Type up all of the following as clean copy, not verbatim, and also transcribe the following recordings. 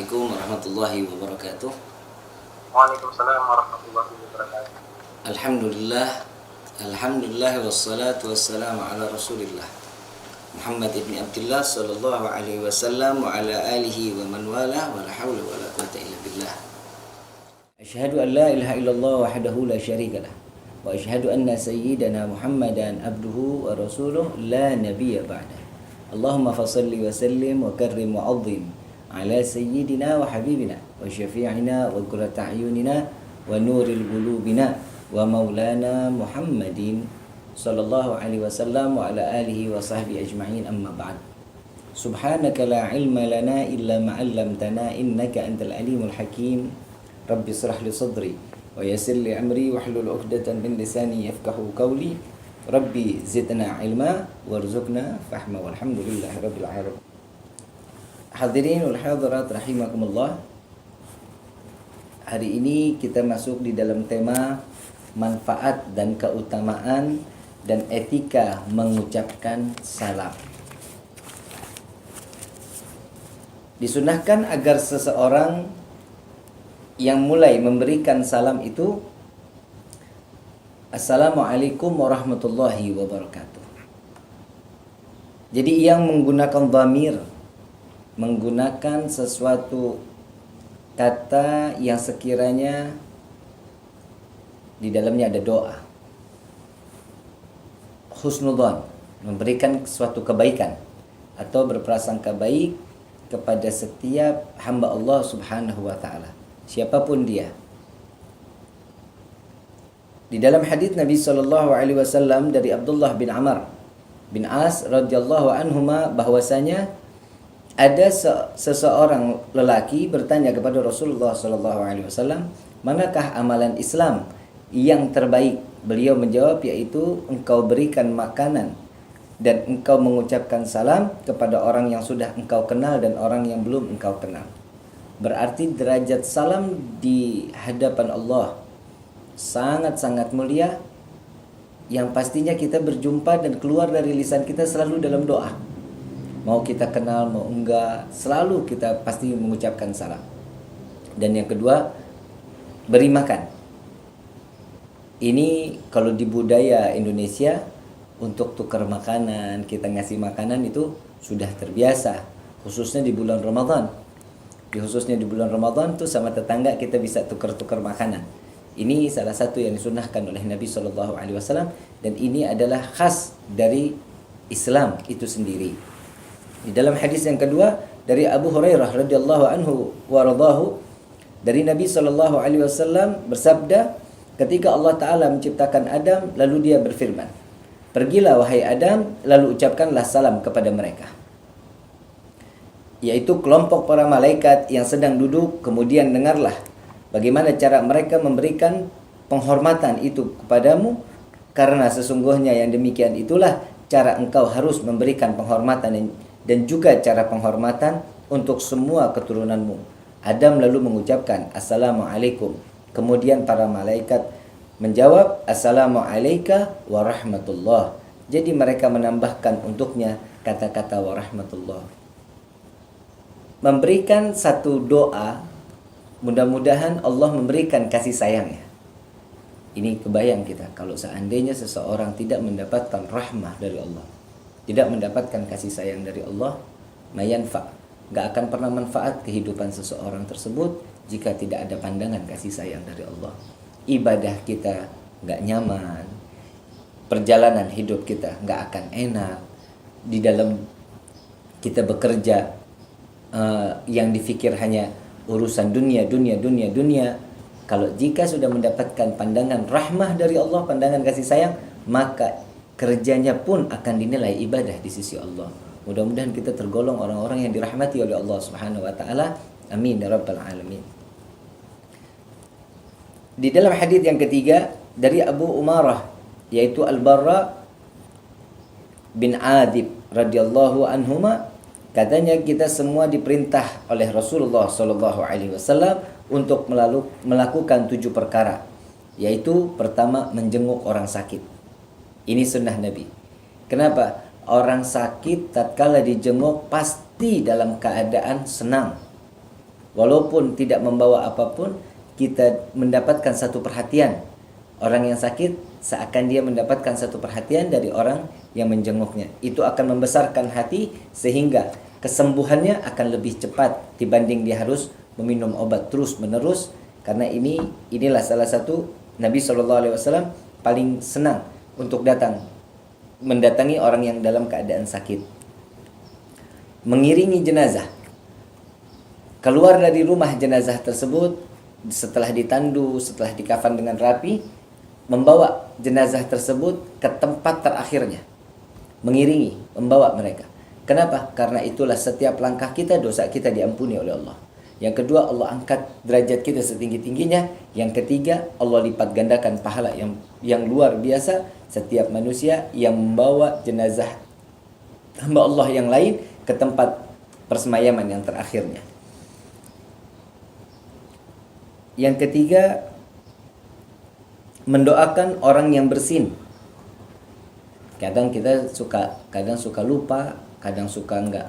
Assalamualaikum warahmatullahi wabarakatuh. Waalaikumsalam warahmatullahi wabarakatuh. Alhamdulillah wassalatu wassalamu ala Rasulillah Muhammad ibn Abdullah sallallahu alaihi wasallam wa ala alihi wa man wala wa la hawla wa la quwwata illa billah. Asyhadu an la ilaha illallah wahdahu la syarika lah wa asyhadu anna sayyidana Muhammadan abduhu wa rasuluh la nabiyya ba'da. Allahumma fassalli wa sallim wa karrim wa 'azzim ala sayyidina wa habibina wa syafi'ina wa qurrata a'yunina wa nuril qulubina wa maulana Muhammadin sallallahu alaihi wasallam wa ala alihi wa sahbihi ajma'in, amma ba'd. Subhanaka la ilma lana illa ma 'allamtana innaka antal alimul hakim. Rabbi shrah li sadri wa yassir li amri wahlul 'uqdatam min lisani yafqahu qawli. Rabbi zidna ilma warzuqna fahma walhamdulillahi rabbil alamin. Hadirin wal hadirat rahimakumullah. Hari ini kita masuk di dalam tema manfaat dan keutamaan dan etika mengucapkan salam. Disunahkan agar seseorang yang mulai memberikan salam itu Assalamualaikum warahmatullahi wabarakatuh. Jadi yang menggunakan dhamir, menggunakan sesuatu kata yang sekiranya di dalamnya ada doa, husnudzon, memberikan suatu kebaikan atau berprasangka baik kepada setiap hamba Allah Subhanahu wa taala, siapapun dia. Di dalam hadis Nabi sallallahu alaihi wasallam dari Abdullah bin Amr bin As radhiyallahu anhuma bahwasanya ada seseorang lelaki bertanya kepada Rasulullah sallallahu alaihi wasallam, "Manakah amalan Islam yang terbaik?" Beliau menjawab, yaitu engkau berikan makanan dan engkau mengucapkan salam kepada orang yang sudah engkau kenal dan orang yang belum engkau kenal. Berarti derajat salam di hadapan Allah sangat-sangat mulia, yang pastinya kita berjumpa dan keluar dari lisan kita selalu dalam doa. Mau kita kenal, mau enggak, selalu kita pasti mengucapkan salam. Dan yang kedua, beri makan. Ini kalau di budaya Indonesia, untuk tukar makanan, kita ngasih makanan itu sudah terbiasa. Khususnya di bulan Ramadan. Khususnya di bulan Ramadan tuh sama tetangga kita bisa tukar-tukar makanan. Ini salah satu yang disunahkan oleh Nabi SAW, dan ini adalah khas dari Islam itu sendiri. Di dalam hadis yang kedua dari Abu Hurairah radhiyallahu anhu wa radahu, dari Nabi SAW bersabda, ketika Allah Ta'ala menciptakan Adam, lalu dia berfirman, "Pergilah wahai Adam, lalu ucapkanlah salam kepada mereka." Yaitu kelompok para malaikat yang sedang duduk, kemudian dengarlah bagaimana cara mereka memberikan penghormatan itu kepadamu, karena sesungguhnya yang demikian itulah cara engkau harus memberikan penghormatan dan juga cara penghormatan untuk semua keturunanmu. Adam lalu mengucapkan Assalamualaikum. Kemudian para malaikat menjawab Assalamualaikum warahmatullah. Jadi mereka menambahkan untuknya kata-kata warahmatullah. Memberikan satu doa, mudah-mudahan Allah memberikan kasih sayangnya. Ini kebayang kita kalau seandainya seseorang tidak mendapatkan rahmah dari Allah, tidak mendapatkan kasih sayang dari Allah, mayanfa, gak akan pernah manfaat kehidupan seseorang tersebut jika tidak ada pandangan kasih sayang dari Allah. Ibadah kita gak nyaman, perjalanan hidup kita gak akan enak, di dalam kita bekerja yang dipikir hanya urusan dunia. Kalau jika sudah mendapatkan pandangan rahmah dari Allah, pandangan kasih sayang, maka kerjanya pun akan dinilai ibadah di sisi Allah. Mudah-mudahan kita tergolong orang-orang yang dirahmati oleh Allah Subhanahu wa taala. Amin ya rabbal alamin. Di dalam hadis yang ketiga dari Abu Umarah, yaitu Al-Barra bin Adib radhiyallahu anhuma, katanya kita semua diperintah oleh Rasulullah SAW untuk melakukan 7 perkara, yaitu pertama menjenguk orang sakit. Ini sunnah Nabi. Kenapa? Orang sakit tatkala dijenguk pasti dalam keadaan senang. Walaupun tidak membawa apapun, kita mendapatkan satu perhatian. Orang yang sakit seakan dia mendapatkan satu perhatian dari orang yang menjenguknya. Itu akan membesarkan hati sehingga kesembuhannya akan lebih cepat dibanding dia harus meminum obat terus menerus. Karena inilah salah satu Nabi SAW paling senang untuk mendatangi orang yang dalam keadaan sakit. Mengiringi jenazah. Keluar dari rumah jenazah tersebut setelah ditandu, setelah dikafan dengan rapi, membawa jenazah tersebut ke tempat terakhirnya. Mengiringi, membawa mereka. Kenapa? Karena itulah setiap langkah kita, dosa kita diampuni oleh Allah. Yang kedua, Allah angkat derajat kita setinggi-tingginya. Yang ketiga, Allah lipat gandakan pahala yang luar biasa setiap manusia yang membawa jenazah hamba Allah yang lain ke tempat persemayaman yang terakhirnya. Yang ketiga, mendoakan orang yang bersin. Kadang suka lupa, kadang suka enggak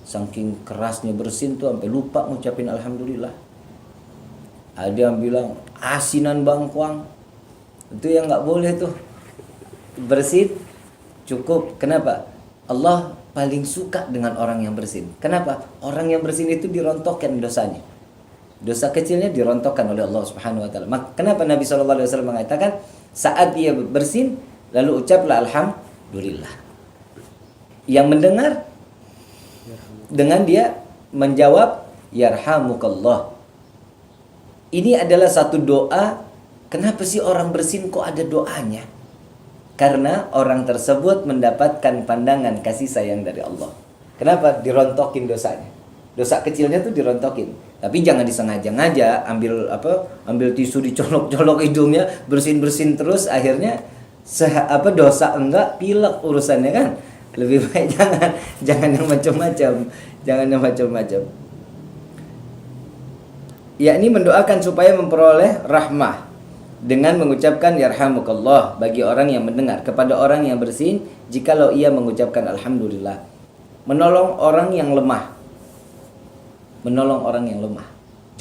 saking kerasnya bersin tuh sampai lupa ngucapin alhamdulillah. Ada yang bilang asinan bangkuang, itu yang nggak boleh tuh. Bersin cukup. Kenapa? Allah paling suka dengan orang yang bersin. Kenapa? Orang yang bersin itu dirontokkan dosanya. Dosa kecilnya dirontokkan oleh Allah Subhanahu wa taala. Kenapa Nabi SAW mengatakan saat dia bersin lalu ucaplah alhamdulillah. Yang mendengar dengan dia menjawab yarhamukallah. Ini adalah satu doa. Kenapa sih orang bersin kok ada doanya? Karena orang tersebut mendapatkan pandangan kasih sayang dari Allah. Kenapa? Dirontokin dosanya. Dosa kecilnya tuh dirontokin. Tapi jangan disengaja-ngaja ambil tisu dicolok-colok hidungnya, bersin-bersin terus akhirnya dosa enggak pilek urusannya kan. Lebih baik jangan yang macam-macam. Yakni mendoakan supaya memperoleh rahmah dengan mengucapkan yarhamukallah bagi orang yang mendengar, kepada orang yang bersin jikalau ia mengucapkan alhamdulillah. Menolong orang yang lemah.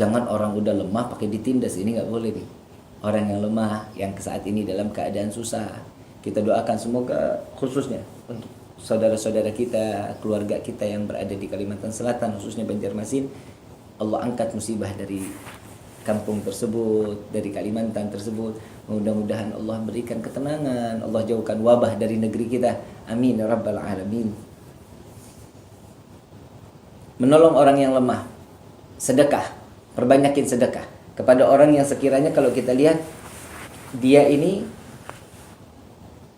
Jangan orang udah lemah pakai ditindas, ini nggak boleh nih. Orang yang lemah yang saat ini dalam keadaan susah, kita doakan semoga khususnya untuk saudara-saudara kita, keluarga kita yang berada di Kalimantan Selatan, khususnya Banjarmasin, Allah angkat musibah dari kampung tersebut, dari Kalimantan tersebut. Mudah-mudahan Allah berikan ketenangan, Allah jauhkan wabah dari negeri kita. Amin ya rabbal alamin. Menolong orang yang lemah. Sedekah, perbanyakin sedekah kepada orang yang sekiranya kalau kita lihat dia ini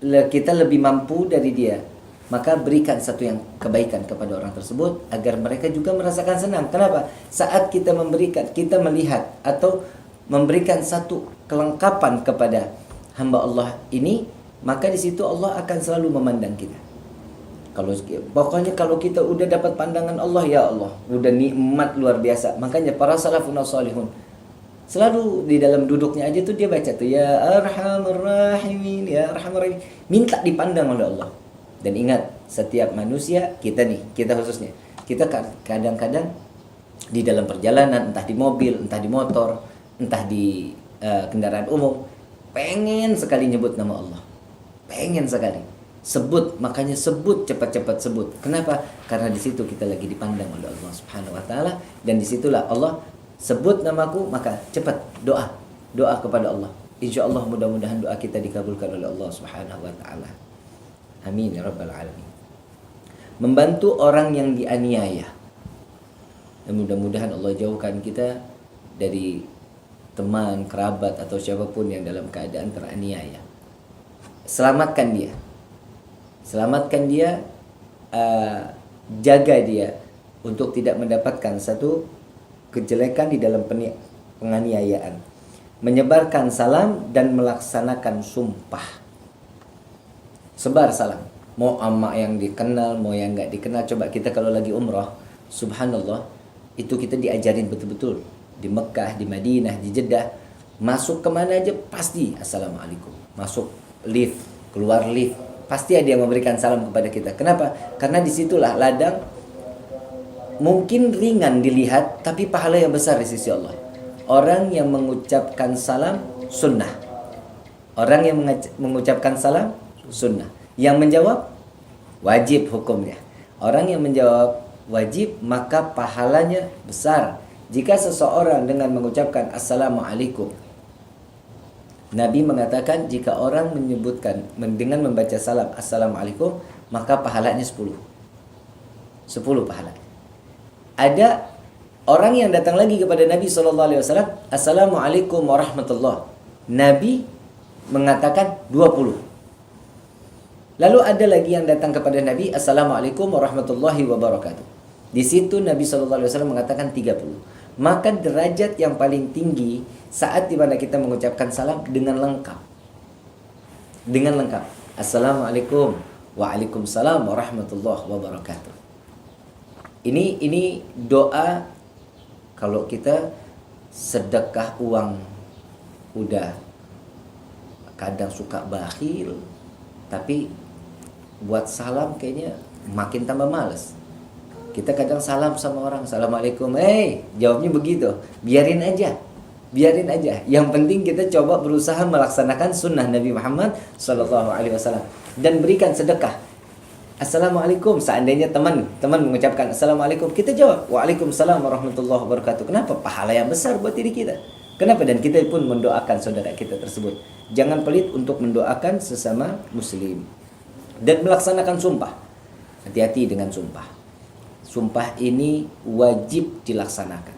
kita lebih mampu dari dia, maka berikan satu yang kebaikan kepada orang tersebut agar mereka juga merasakan senang. Kenapa? Saat kita memberikan, kita melihat atau memberikan satu kelengkapan kepada hamba Allah ini, maka di situ Allah akan selalu memandang kita. Pokoknya kalau kita udah dapat pandangan Allah, ya Allah, udah nikmat luar biasa. Makanya para salafun salihun selalu di dalam duduknya aja tuh dia baca tuh ya arhamar rahimin, ya arhamar rahimin, minta dipandang oleh Allah. Dan ingat, setiap manusia, kita khususnya, kita kadang-kadang di dalam perjalanan, entah di mobil, entah di motor, entah di kendaraan umum, pengen sekali nyebut nama Allah, pengen sekali sebut, makanya cepat-cepat sebut. Kenapa? Karena di situ kita lagi dipandang oleh Allah Subhanahu wa taala, dan disitulah Allah sebut namaku, maka cepat doa kepada Allah. Insyaallah mudah-mudahan doa kita dikabulkan oleh Allah Subhanahu wa taala. Amin ya rabbal alamin. Membantu orang yang dianiaya. Dan mudah-mudahan Allah jauhkan kita dari teman, kerabat atau siapapun yang dalam keadaan teraniaya. Selamatkan dia, jaga dia untuk tidak mendapatkan satu kejelekan di dalam penganiayaan. Menyebarkan salam dan melaksanakan sumpah. Sebar salam. Mau ama yang dikenal, mau yang nggak dikenal. Coba kita kalau lagi umrah, subhanallah, itu kita diajarin betul-betul. Di Mekah, di Madinah, di Jeddah, masuk kemana aja pasti assalamualaikum. Masuk lift, keluar lift, pasti ada yang memberikan salam kepada kita. Kenapa? Karena disitulah ladang mungkin ringan dilihat, tapi pahala yang besar di sisi Allah. Orang yang mengucapkan salam sunnah. Orang yang mengucapkan salam sunnah. Yang menjawab wajib hukumnya. Orang yang menjawab wajib, maka pahalanya besar. Jika seseorang dengan mengucapkan Assalamualaikum, Nabi mengatakan jika orang menyebutkan dengan membaca salam Assalamualaikum, maka pahalanya 10 pahala. Ada orang yang datang lagi kepada Nabi SAW, Assalamualaikum warahmatullah. Nabi mengatakan 20. Lalu ada lagi yang datang kepada Nabi, Assalamualaikum warahmatullahi wabarakatuh. Di situ Nabi SAW mengatakan 30. Maka derajat yang paling tinggi saat dimana kita mengucapkan salam dengan lengkap. Dengan lengkap. Assalamualaikum, waalaikumsalam warahmatullahi wabarakatuh. Ini doa kalau kita sedekah uang udah kadang suka bakhil, tapi buat salam kayaknya makin tambah males. Kita kadang salam sama orang, Assalamualaikum, jawabnya begitu. Biarin aja. Yang penting kita coba berusaha melaksanakan sunnah Nabi Muhammad SAW dan berikan sedekah. Assalamualaikum. Seandainya teman mengucapkan Assalamualaikum, kita jawab Waalaikumsalam warahmatullahi wabarakatuh. Kenapa? Pahala yang besar buat diri kita. Kenapa? Dan kita pun mendoakan saudara kita tersebut. Jangan pelit untuk mendoakan sesama muslim. Dan melaksanakan sumpah. Hati-hati dengan sumpah. Sumpah ini wajib dilaksanakan.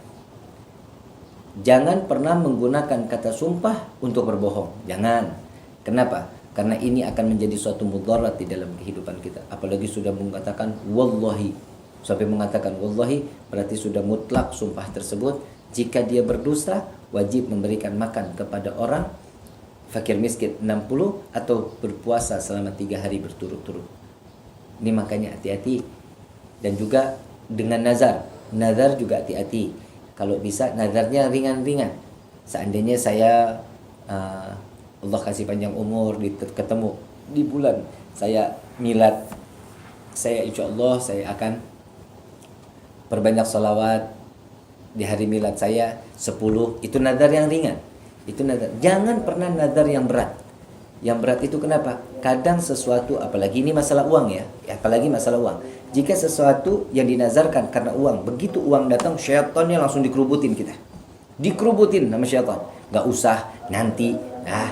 Jangan pernah menggunakan kata sumpah untuk berbohong. Jangan. Kenapa? Karena ini akan menjadi suatu mudarat di dalam kehidupan kita. Apalagi sudah mengatakan wallahi. Sampai mengatakan wallahi berarti sudah mutlak sumpah tersebut. Jika dia berdusta, wajib memberikan makan kepada orang fakir miskin 60 atau berpuasa selama 3 hari berturut-turut. Ini makanya hati-hati. Dan juga dengan nazar. Nazar juga hati-hati. Kalau bisa nazarnya ringan-ringan. Seandainya saya Allah kasih panjang umur, ketemu di bulan saya milad, saya insya Allah saya akan perbanyak salawat di hari milad saya 10. Itu nazar yang ringan. Itu nazar. Jangan pernah nazar yang berat. Yang berat itu kenapa? Kadang sesuatu, apalagi ini masalah uang ya, apalagi masalah uang. Jika sesuatu yang dinazarkan karena uang, begitu uang datang, syaitannya langsung dikerubutin kita. Dikerubutin sama syaitan. Gak usah, nanti,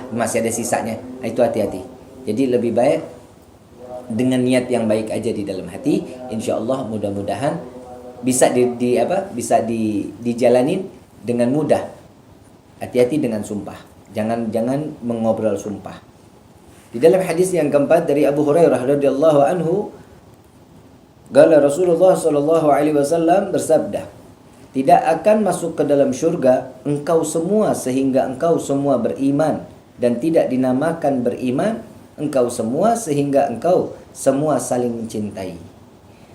masih ada sisanya. Nah, itu hati-hati. Jadi lebih baik dengan niat yang baik aja di dalam hati. Insya Allah mudah-mudahan bisa dijalanin dengan mudah. Hati-hati dengan sumpah. Jangan mengobrol sumpah. Di dalam hadis yang keempat dari Abu Hurairah radhiyallahu anhu, qala Rasulullah sallallahu alaihi wasallam bersabda, tidak akan masuk ke dalam syurga engkau semua sehingga engkau semua beriman, dan tidak dinamakan beriman engkau semua sehingga engkau semua saling mencintai.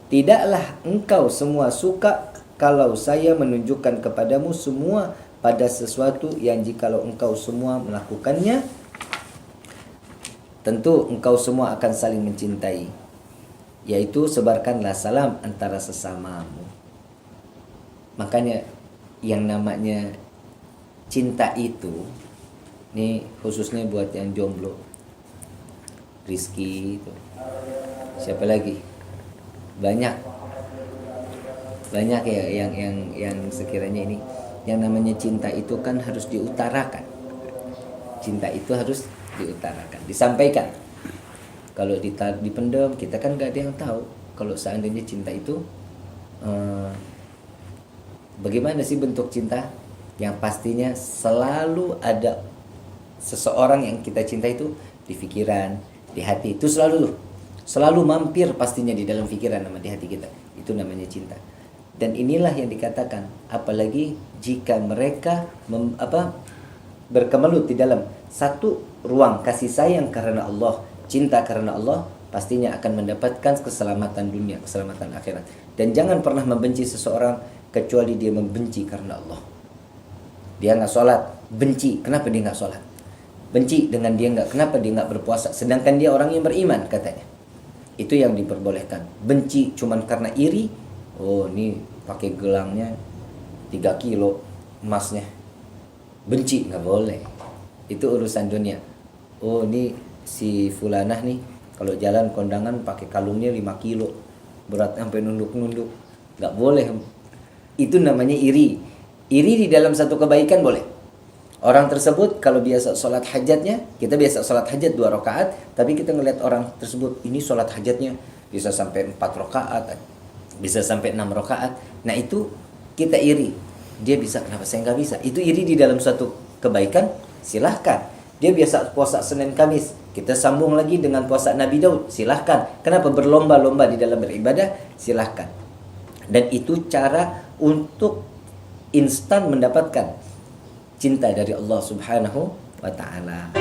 Tidaklah engkau semua suka kalau saya menunjukkan kepadamu semua pada sesuatu yang jikalau engkau semua melakukannya, tentu engkau semua akan saling mencintai, yaitu sebarkanlah salam antara sesamamu. Makanya yang namanya cinta itu, ini khususnya buat yang jomblo, Rizky itu, siapa lagi, banyak ya yang sekiranya ini, yang namanya cinta itu kan harus diutarakan. Cinta itu harus diutarakan, disampaikan. Kalau dipendam, kita kan gak ada yang tahu. Kalau seandainya cinta itu bagaimana sih bentuk cinta? Yang pastinya selalu ada seseorang yang kita cinta itu di pikiran, di hati. Itu selalu mampir pastinya di dalam pikiran sama di hati kita. Itu namanya cinta. Dan inilah yang dikatakan, apalagi jika mereka berkemelut di dalam satu ruang kasih sayang karena Allah, cinta karena Allah, pastinya akan mendapatkan keselamatan dunia, keselamatan akhirat. Dan jangan pernah membenci seseorang kecuali dia membenci karena Allah. Dia nggak sholat, benci. Kenapa dia nggak sholat? Benci dengan dia nggak. Kenapa dia nggak berpuasa? Sedangkan dia orang yang beriman katanya. Itu yang diperbolehkan. Benci cuman karena iri. Oh, ini pakai gelangnya 3 kilo emasnya. Benci, nggak boleh. Itu urusan dunia. Oh, ini si fulanah nih kalau jalan kondangan pakai kalungnya 5 kilo. Berat sampai nunduk-nunduk. Nggak boleh. Itu namanya iri. Iri di dalam satu kebaikan boleh. Orang tersebut kalau biasa sholat hajatnya, kita biasa sholat hajat 2 rakaat, tapi kita ngelihat orang tersebut ini sholat hajatnya bisa sampai 4 rakaat, bisa sampai 6 rakaat. Nah itu kita iri. Dia bisa, kenapa saya nggak bisa? Itu iri di dalam suatu kebaikan, silahkan. Dia biasa puasa Senin Kamis, kita sambung lagi dengan puasa Nabi Daud, silahkan. Kenapa? Berlomba-lomba di dalam beribadah, silahkan. Dan itu cara untuk instan mendapatkan cinta dari Allah Subhanahu wa ta'ala.